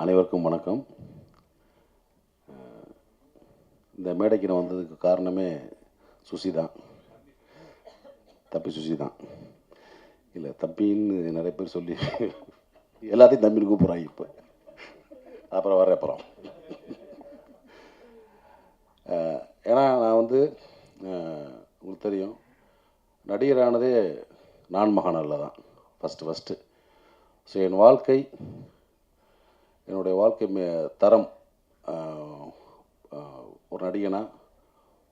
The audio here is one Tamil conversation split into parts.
அனைவருக்கும் வணக்கம். இந்த மேடைக்கு நான் வந்ததுக்கு காரணமே சுசி தான். தம்பி சுசி தான். இல்லை தம்பின்னு நிறைய பேர் சொல்லி எல்லாத்தையும் தம்பின்னு கூப்பிட்றாங்க. இப்போ அப்புறம் அப்புறம் ஏன்னா நான் வந்து உங்களுக்கு தெரியும், நடிகரானதே நான் மகானில் தான் ஃபஸ்ட்டு. ஸோ என்னுடைய வாழ்க்கை தரம் ஒரு நடிகனாக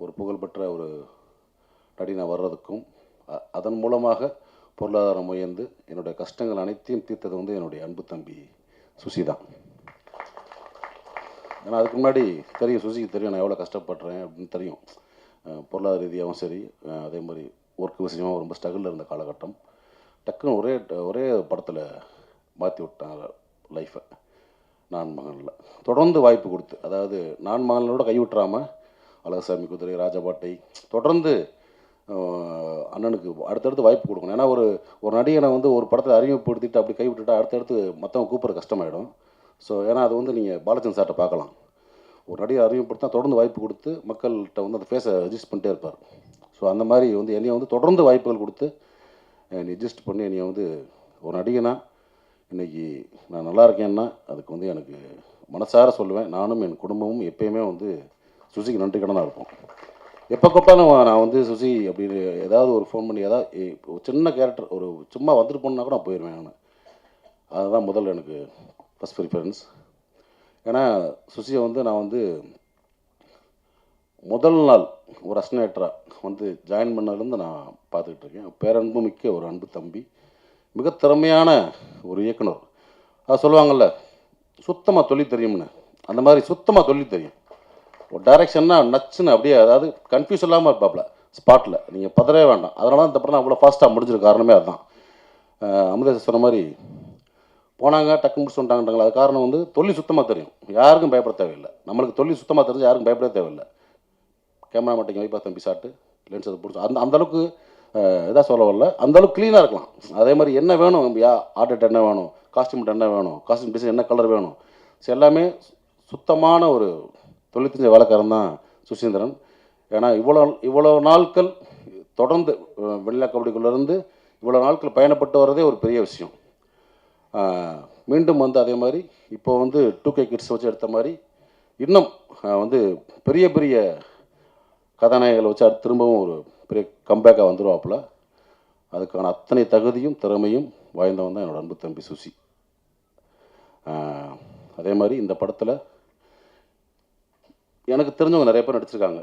ஒரு புகழ்பெற்ற ஒரு நடிகனாக வர்றதுக்கும் அதன் மூலமாக பொருளாதாரம் உயர்ந்து என்னுடைய கஷ்டங்கள் அனைத்தையும் தீர்த்தது வந்து என்னுடைய அன்பு தம்பி சுசி தான். ஏன்னா அதுக்கு முன்னாடி தெரியும், சுசிக்கு தெரியும் நான் எவ்வளோ கஷ்டப்படுறேன் அப்படின்னு தெரியும். பொருளாதார ரீதியாகவும் சரி, அதே மாதிரி ஒர்க் விஷயமாக ரொம்ப ஸ்ட்ரகிளில் இருந்த காலகட்டம். டக்குன்னு ஒரே படத்தில் மாற்றி விட்டாங்க லைஃப்பை. நான் மகனில் தொடர்ந்து வாய்ப்பு கொடுத்து, அதாவது நான் மகனோட கைவிட்டுறாமல் அழகசாமி குதிரை, ராஜபாட்டை தொடர்ந்து அண்ணனுக்கு அடுத்தடுத்து வாய்ப்பு கொடுக்கணும். ஏன்னா ஒரு நடிகனை வந்து ஒரு படத்தை அறிமுகப்படுத்திட்டு அப்படி கைவிட்டுட்டா அடுத்தடுத்து மற்றவங்க கூப்பிட்ற கஷ்டமாயிடும். ஸோ ஏன்னா அது வந்து நீங்கள் பாலச்சந்திரன் சார்ட்ட பார்க்கலாம். ஒரு நடிகை அறிமுகப்படுத்தினா தொடர்ந்து வாய்ப்பு கொடுத்து மக்கள்கிட்ட வந்து அந்த ஃபேஸை அட்ஜஸ்ட் பண்ணிட்டே இருப்பார். ஸோ அந்த மாதிரி வந்து என்னையை வந்து தொடர்ந்து வாய்ப்புகள் கொடுத்து என்னை அட்ஜஸ்ட் பண்ணி என்னையை வந்து ஒரு நடிகனாக இன்றைக்கி நான் நல்லா இருக்கேன்னா அதுக்கு வந்து எனக்கு மனசார சொல்லுவேன். நானும் என் குடும்பமும் எப்பயுமே வந்து சுசிக்கு நன்றி கடனாக இருப்போம். எப்போ கூப்பிட்டாலும் நான் வந்து சுசி அப்படின்னு ஏதாவது ஒரு ஃபோன் பண்ணி ஏதாவது ஒரு சின்ன கேரக்டர் ஒரு சும்மா வந்துட்டு போனா கூட நான் போயிடுவேன். நான் அதுதான் முதல்ல எனக்கு ஃபஸ்ட் ப்ரிஃபரன்ஸ். ஏன்னா சுசியை வந்து நான் வந்து முதல் நாள் ஒரு அஸ்னேட்டராக வந்து ஜாயின் பண்ணதுலேருந்து நான் பார்த்துக்கிட்டு இருக்கேன். பேரன்பு மிக்க ஒரு அன்பு தம்பி, மிக திறமையான ஒரு இயக்குனர். அது சொல்லுவாங்கள்ல, சுத்தமாக தொழில் தெரியும்னு, அந்த மாதிரி சுத்தமாக தொழில் தெரியும். ஒரு டைரக்ஷன்னா நச்சுன்னு அப்படியே, அதாவது கன்ஃபியூஸ் இல்லாமல் இருப்பாப்ல ஸ்பாட்டில். நீங்கள் பதறவே வேண்டாம். அதனால தான் இந்த படம் அவ்வளோ ஃபாஸ்ட்டாக முடிஞ்சிருக்க காரணமே அதுதான். அமுதேச சொன்ன மாதிரி போனாங்க டக்கு முடிச்சு வந்துட்டாங்கன்றாங்களா, அது காரணம் வந்து தொழில் சுத்தமாக தெரியும். யாருக்கும் பயப்பட தேவையில்லை. நம்மளுக்கு தொழில் சுத்தமாக தெரிஞ்சு யாருக்கும் பயப்பட தேவையில்லை. கேமரா மாட்டிங்க வைப்பா தம்பி ஷாட்டு லென்ஸ் அதை பிடிச்சி அந்தளவுக்கு இதாக சொல்ல வரல, அந்தளவுக்கு க்ளீனாக இருக்கலாம். அதே மாதிரி என்ன வேணும், ஆர்டர் என்ன வேணும், காஸ்டியூம் என்ன வேணும், காஸ்டியூம் டிசைன் என்ன கலர் வேணும், ஸோ எல்லாமே சுத்தமான ஒரு தொழில் தெரிஞ்ச வேலைக்காரன் தான் சுசீந்திரன். ஏன்னா இவ்வளோ நாட்கள் தொடர்ந்து வெள்ளை கபடிக்குள்ளேருந்து இவ்வளோ நாட்கள் பயணப்பட்டு வர்றதே ஒரு பெரிய விஷயம். மீண்டும் வந்து அதே மாதிரி இப்போ வந்து 2K கிட்ஸ் வச்சு எடுத்த மாதிரி இன்னும் வந்து பெரிய பெரிய கதாநாயகங்களை வச்சு அடுத்து திரும்பவும் ஒரு பெரிய கம்பேக்காக வந்துடுவாப்புல. அதுக்கான அத்தனை தகுதியும் திறமையும் வாய்ந்தவன் தான் என்னோடய அன்பு தம்பி சுசி. அதே மாதிரி இந்த படத்தில் எனக்கு தெரிஞ்சவங்க நிறைய பேர் நடிச்சிருக்காங்க.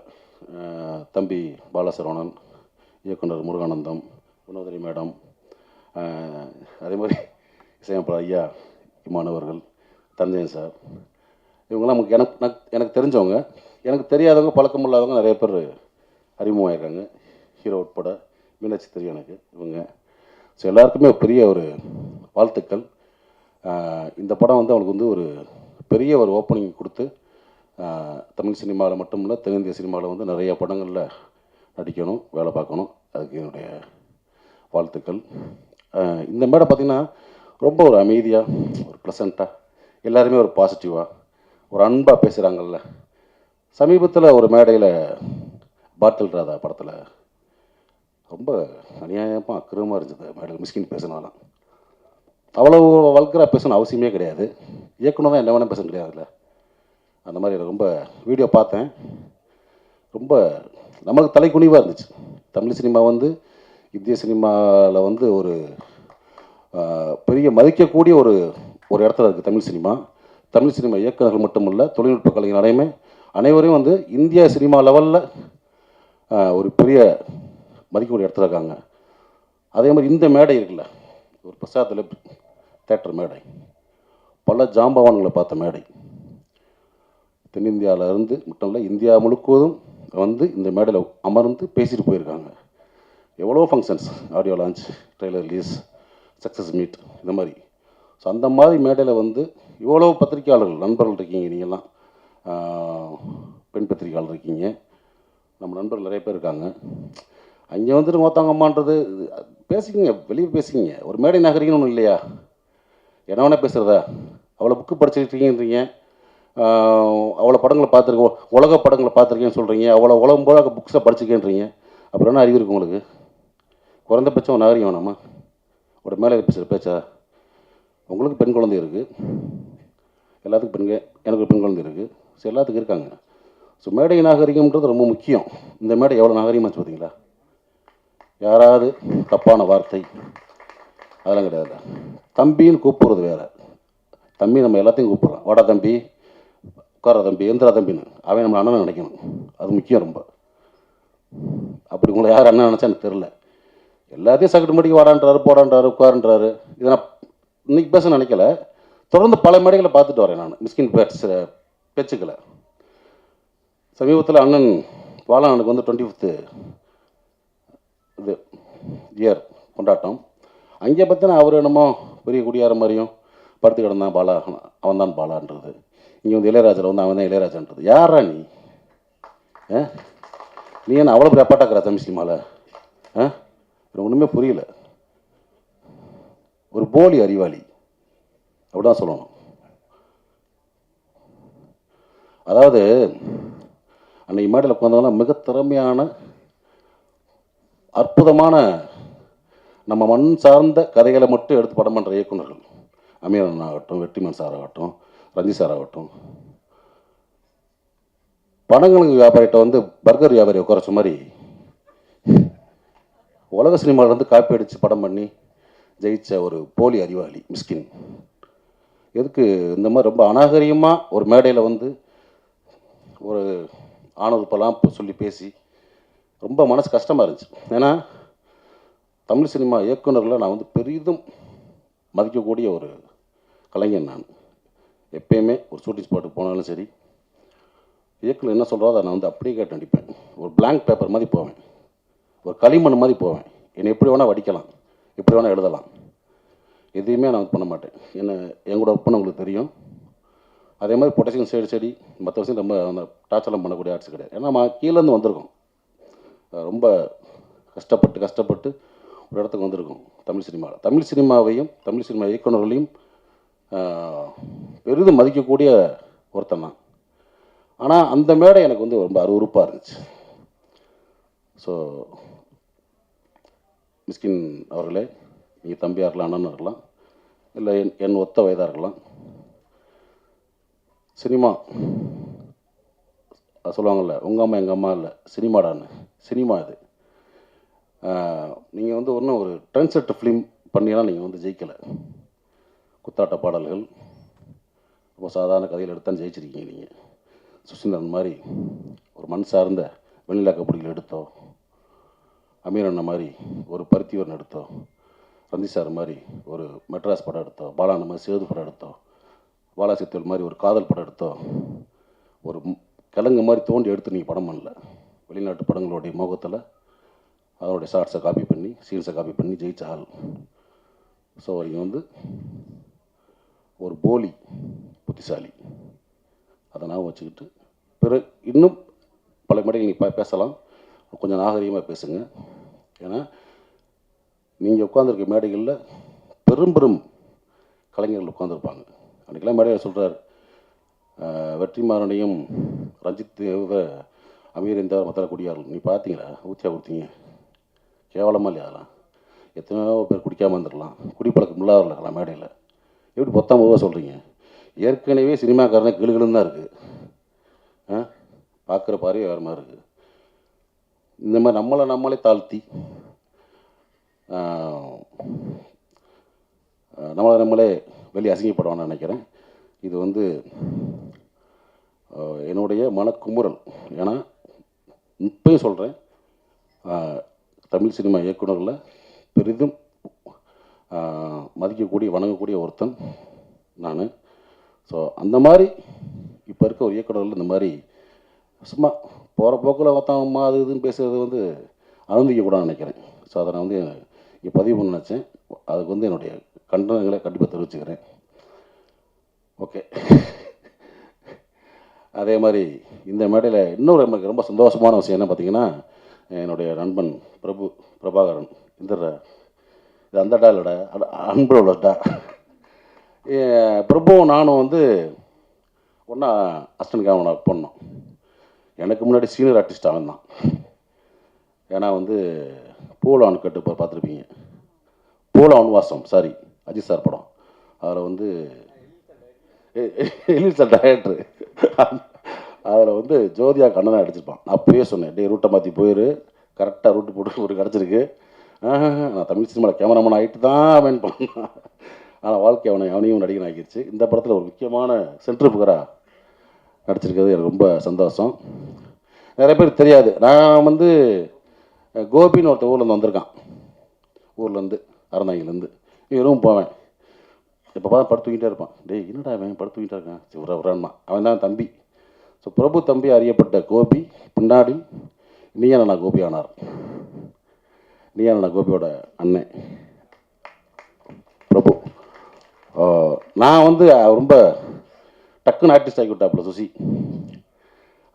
தம்பி பாலசரவணன், இயக்குனர் முருகானந்தம், வினோதினி மேடம், அதே மாதிரி இசையமைப்பாளர் ஐயா இமானவர்கள், தஞ்சயன் சார், இவங்கெல்லாம் எனக்கு தெரிஞ்சவங்க. எனக்கு தெரியாதவங்க, பழக்கமில்லாதவங்க நிறைய பேர் அறிமுகமாயிருக்காங்க. ஹீரோ உட்பட மீனாட்சி தெரியும் எனக்கு இவங்க. ஸோ எல்லாருக்குமே பெரிய ஒரு வாழ்த்துக்கள். இந்த படம் வந்து அவனுக்கு வந்து ஒரு பெரிய ஒரு ஓப்பனிங் கொடுத்து தமிழ் சினிமாவில் மட்டும் இல்லை, தென்னிந்திய சினிமாவில் வந்து நிறைய படங்களில் நடிக்கணும், வேலை பார்க்கணும். அதுக்கு என்னுடைய வாழ்த்துக்கள். இந்த மேடை பார்த்திங்கன்னா ரொம்ப ஒரு அமைதியாக, ஒரு ப்ளசண்ட்டாக, எல்லாருமே ஒரு பாசிட்டிவாக, ஒரு அன்பாக பேசுகிறாங்கல்ல. சமீபத்தில் ஒரு மேடையில் பாட்டில் ராதா படத்தில் ரொம்ப அநியாயமாக அக்கிரமாக இருந்தது. மேடையில் மிஸ்கின் பேசினாலும் அவ்வளோ வல்கராக பேசணும் அவசியமே கிடையாது. இயக்குனர் தான் என்ன வேணால் பேச கிடையாதுல்ல. அந்த மாதிரி ரொம்ப வீடியோ பார்த்தேன். ரொம்ப நம்மளுக்கு தலைக்குனிவாக இருந்துச்சு. தமிழ் சினிமா வந்து இந்திய சினிமாவில் வந்து ஒரு பெரிய மதிக்கக்கூடிய ஒரு இடத்துல இருக்குது தமிழ் சினிமா. தமிழ் சினிமா இயக்குநர்கள் மட்டும் இல்லை, தொழில்நுட்ப கலைஞர் அனைவரையும் வந்து இந்தியா சினிமா லெவலில் ஒரு பெரிய மதிக்கக்கூடிய இடத்துல இருக்காங்க. அதே மாதிரி இந்த மேடை இருக்குல்ல, ஒரு பிரசாத்தில் தேட்டர் மேடை, பல ஜாம்பவான்களை பார்த்த மேடை. தென்னிந்தியாவில் இருந்து மட்டும் இல்லை, இந்தியா முழுவதும் வந்து இந்த மேடையில் அமர்ந்து பேசிட்டு போயிருக்காங்க. எவ்வளோ functions, audio launch, trailer release, success meet, இந்த மாதிரி. ஸோ அந்த மாதிரி மேடையில் வந்து இவ்வளோ பத்திரிக்கையாளர்கள் நண்பர்கள் இருக்கீங்க. நீங்கள்லாம் பெண் பத்திரிக்கையாளர் இருக்கீங்க, நம்ம நண்பர்கள் நிறைய பேர் இருக்காங்க. அங்கே வந்துட்டு மொத்தவங்க அம்மான்றது பேசிக்கிங்க, வெளியே பேசிக்கிங்க. ஒரு மேடை நகரிங்கன்னு ஒன்று இல்லையா? என்ன வேணால் பேசுகிறதா? அவ்வளோ புக்கு படிச்சிருக்கீங்கன்றீங்க, அவ்வளோ படங்களை பார்த்துருக்கோம், உலக படங்களை பார்த்துருக்கேன்னு சொல்கிறீங்க, அவ்வளோ உலகம் போல புக்ஸை படிச்சிருக்கேன்றீங்க. அப்புறம் என்ன அறிவு இருக்குது உங்களுக்கு? குறைந்தபட்சம் நாகரிகம் வேணாமா? ஒரு மேலே பேசுகிற பேச்சா? உங்களுக்கு பெண் குழந்தை இருக்குது, எல்லாத்துக்கும் பெண்கள், எனக்கு பெண் குழந்தை இருக்குது, ஸோ எல்லாத்துக்கும் இருக்காங்க. ஸோ மேடை நாகரிகம்ன்றது ரொம்ப முக்கியம். இந்த மேடை எவ்வளோ நாகரிகமாச்சு பார்த்தீங்களா? யாராவது தப்பான வார்த்தை அதெல்லாம் கிடையாது. தம்பின்னு கூப்பிடுறது வேறு. தம்பி நம்ம எல்லாத்தையும் கூப்பிட்றோம், வாடா தம்பி, உட்கார தம்பி, எந்திரா தம்பின்னு. அவன் நம்ம அண்ணன் நினைக்கணும், அது முக்கியம் ரொம்ப. அப்படி உங்களை யார் அண்ணன் நினச்சா எனக்கு தெரில. எல்லாத்தையும் சக்கட்டு மடிக்கு வாடான்றாரு, போடான்றாரு, உட்காருன்றாரு. இதை நான் இன்னைக்கு பேச நினைக்கல, தொடர்ந்து பல மேடைகளை பார்த்துட்டு வரேன் நான் மிஸ்கின் பேச்சுக்களை. சமீபத்தில் அண்ணன் பாலானுக்கு வந்து 25th இது இயர் கொண்டாட்டம். அங்கே பார்த்தினா அவர் என்னமோ பெரிய குடியார மாதிரியும் படுத்து கிடந்தான் பாலா, அவன் தான் பாலான்றது. இங்கே வந்து இளையராஜில் வந்து அவன் தான் இளையராஜான்றது. யாரா நீ? நீ என்ன அவ்வளோ பெரிய அப்பாட்டாக்குறா தமிழ் சினிமாவில்? எனக்கு ஒன்றுமே புரியல. ஒரு போலி அறிவாளி அப்படிதான் சொல்லணும். அதாவது அன்னைக்கு மேடையில் உட்காந்தவங்களாம் மிக திறமையான அற்புதமான நம்ம மண் சார்ந்த கதைகளை மட்டும் எடுத்து படம் பண்ணுற இயக்குநர்கள். அமீரன் ஆகட்டும், வெற்றிமாறன் சார் ஆகட்டும், ரஞ்சித் சார் ஆகட்டும். படங்களுக்கு வியாபாரிகிட்ட வந்து பர்கர் வியாபாரி உட்காரச்ச மாதிரி உலக சினிமாவிலேருந்து காப்பி அடித்து படம் பண்ணி ஜெயித்த ஒரு போலி அறிவாளி மிஸ்கின். எதுக்கு இந்த மாதிரி ரொம்ப அநாகரிகமாக ஒரு மேடையில் வந்து ஒரு ஆணவப்பெல்லாம் சொல்லி பேசி ரொம்ப மனசு கஷ்டமாக இருந்துச்சு. ஏன்னா தமிழ் சினிமா இயக்குநர்களை நான் வந்து பெரிதும் மதிக்கக்கூடிய ஒரு கலைஞன். நான் எப்பயுமே ஒரு ஷூட்டிங் ஸ்பாட்டுக்கு போனாலும் சரி, இயக்குனர் என்ன சொல்கிறோ அதை நான் வந்து அப்படியே கேட்டு நடிப்பேன். ஒரு பிளாங்க் பேப்பர் மாதிரி போவேன், ஒரு களிமண் மாதிரி போவேன். என்னை எப்படி வேணால் வடிக்கலாம், எப்படி வேணால் எழுதலாம், எதையுமே நான் பண்ண மாட்டேன். என்ன எங்கூட ஒர்க் பண்ண உங்களுக்கு தெரியும். அதே மாதிரி பொட்டேஷன் செடி மற்ற விஷயம் ரொம்ப அந்த டார்ச்சர்லாம் பண்ணக்கூடிய ஆர்ட்ஸ் கிடையாது. ஏன்னா நம்ம கீழேருந்து வந்திருக்கோம், ரொம்ப கஷ்டப்பட்டு ஒரு இடத்துக்கு வந்திருக்கோம். தமிழ் சினிமாவையும் தமிழ் சினிமா இயக்குநர்களையும் பெரிதும் மதிக்கக்கூடிய ஒருத்தன் தான். ஆனால் அந்த மேடை எனக்கு வந்து ரொம்ப அருவருப்பாக இருந்துச்சு. ஸோ மிஸ்கின் அவர்களே, நீங்கள் தம்பியாக இருக்கலாம், அண்ணனாக இருக்கலாம், இல்லை என் ஒத்த வயதாக இருக்கலாம், சினிமா சொல்லுவாங்கள்ல, உங்கள் அம்மா எங்கள் அம்மா இல்லை சினிமாடான்னு, சினிமா இது. நீங்கள் வந்து ஒன்றும் ஒரு ட்ரெண்ட் செட் ஃபிலிம் பண்ணியெல்லாம் நீங்கள் வந்து ஜெயிக்கலை. குத்தாட்ட பாடல்கள், ரொம்ப சாதாரண கதையில் எடுத்தால் ஜெயிச்சிருக்கீங்க. நீங்கள் சுசீந்திரன் மாதிரி ஒரு மண் சார்ந்த வெண்ணிலா கபடிகள் எடுத்தோ, அமீர் அண்ணன் மாதிரி ஒரு பருத்திவரன் எடுத்தோ, ரஞ்சித் சார் மாதிரி ஒரு மெட்ராஸ் படம் எடுத்தோ, பாலான மாதிரி சேது படம் எடுத்தோ, பாலாசித்தல் மாதிரி ஒரு காதல் படம் எடுத்தோ, ஒரு கிழங்கு மாதிரி தோண்டி எடுத்து நீங்கள் படம் பண்ணல. வெளிநாட்டு படங்களுடைய முகத்தில் அதனுடைய ஷார்ட்ஸை காப்பி பண்ணி, சீன்ஸை காப்பி பண்ணி ஜெயிச்ச ஆள். ஸோ நீங்கள் வந்து ஒரு போலி புத்திசாலி, அதை நான் வச்சுக்கிட்டு பிறகு இன்னும் பல மேடைகள் நீங்கள் பேசலாம், கொஞ்சம் நாகரிகமாக பேசுங்க. ஏன்னா நீங்கள் உட்காந்துருக்க மேடைகளில் பெரும் கலைஞர்கள் உட்காந்துருப்பாங்க. அன்றைக்கெல்லாம் மேடையில் சொல்கிறார், வெற்றிமாறனையும் ரஞ்சித் அமீர் இந்த மற்ற குடியார்கள் நீ பார்த்தீங்களா, ஊற்றியா கொடுத்தீங்க, கேவலமாக இல்லையா? அதெல்லாம் எத்தனையோ பேர் குடிக்காமல் வந்துடலாம், குடிப்பழக்கம் இல்லாத இருக்கலாம். மேடையில் எப்படி 19 சொல்கிறீங்க? ஏற்கனவே சினிமாக்காரனே கிளுகிளுன்னு தான் இருக்குது, பார்க்குற பார்வையே வேறு மாதிரி இருக்குது. இந்த மாதிரி நம்மளே தாழ்த்தி நம்மளே வெளியே அசிங்கப்படுவான்னு நினைக்கிறேன். இது வந்து என்னுடைய மனக்குமுறல். ஏன்னா இப்பயும் சொல்கிறேன், தமிழ் சினிமா இயக்குநர்களில் பெரிதும் மதிக்கக்கூடிய வணங்கக்கூடிய ஒருத்தன் நான். ஸோ அந்த மாதிரி இப்போ இருக்க ஒரு இயக்குநர்கள் இந்த மாதிரி சும்மா போகிற போக்கில் மற்றவங்க அது இதுன்னு பேசுகிறது வந்து அனுமதிக்கக்கூடாதுன்னு நினைக்கிறேன். ஸோ அதை நான் வந்து இங்கே பதிவு பண்ண நினச்சேன். அதுக்கு வந்து என்னுடைய கண்டனங்களை கண்டிப்பாக தெரிவிச்சுக்கிறேன். ஓகே. அதே மாதிரி இந்த மேடையில் இன்னொரு எனக்கு ரொம்ப சந்தோஷமான விஷயம் என்ன பார்த்தீங்கன்னா, என்னுடைய நண்பன் பிரபாகரன், இந்த இது அந்த டா இல்லைடா, அன்பு உள்ளடா, பிரபுவும் நானும் வந்து ஒன்றா அசிஸ்டன்ட் கேமரா பண்ணோம். எனக்கு முன்னாடி சீனியர் ஆர்டிஸ்ட் அவன் தான். ஏன்னா வந்து பூலான் கட்டு பார்த்துருப்பீங்க. பூலா வன்வாசம், சாரி, அஜித் சார் படம். அதில் வந்து எலில் சார் டைரக்டரு. அதில் வந்து ஜோதியா கண்ணனை அடிச்சிருப்பான். நான் அப்பயே சொன்னேன், டே ரூட்டை மாற்றி போயிரு, கரெக்டாக ரூட்டு போட்டு ஒரு கிடச்சிருக்கு. நான் தமிழ் சினிமாவில் கேமராமேன் ஆகிட்டு தான் அவன் பண்ணான். ஆனால் வாழ்க்கை அவனையும் நடிகன் ஆகிடுச்சு. இந்த படத்தில் ஒரு முக்கியமான சென்ட்ரு புகராக நடிச்சிருக்கிறது எனக்கு ரொம்ப சந்தோஷம். நிறைய பேர் தெரியாது, நான் வந்து கோபின்னு ஒருத்தர் ஊர்லேருந்து வந்திருக்கான். ஊர்லேருந்து அறந்தாங்கிலேருந்து ரூம் போவேன். இப்போ பார்த்து படுத்து தூங்கிட்டே இருப்பான். டேய் என்னடா அவன் படுத்து தூங்கிட்டே இருக்கான், சிவரான் அவன் தான் தம்பி. ஸோ பிரபு தம்பி அறியப்பட்ட கோபி பின்னாடி நீயான கோபி ஆனார். நீயான கோபியோட அண்ணன் பிரபு. நான் வந்து ரொம்ப டக்குன்னு ஆர்டிஸ்ட் ஆகி விட்டாப்புல சுசி.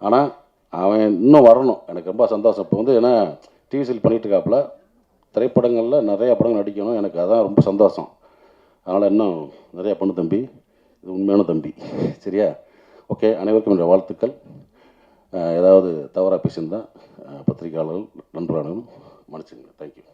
ஆனால் அவன் இன்னும் வரணும், எனக்கு ரொம்ப சந்தோஷம். இப்போ வந்து ஏன்னா டிவி சீரியல் பண்ணிகிட்டு இருக்காப்புல, திரைப்படங்களில் நிறையா படங்கள் நடிக்கணும், எனக்கு அதான் ரொம்ப சந்தோஷம். அதனால் இன்னும் நிறையா பண்ணு தம்பி, இது உண்மையான தம்பி, சரியா? ஓகே, அனைவருக்கும் என்னுடைய வாழ்த்துக்கள். ஏதாவது தவறாக பேசியிருந்தால் பத்திரிகையாளர்கள் நண்பர்களும் மன்னிச்சுங்க. தேங்க்யூ.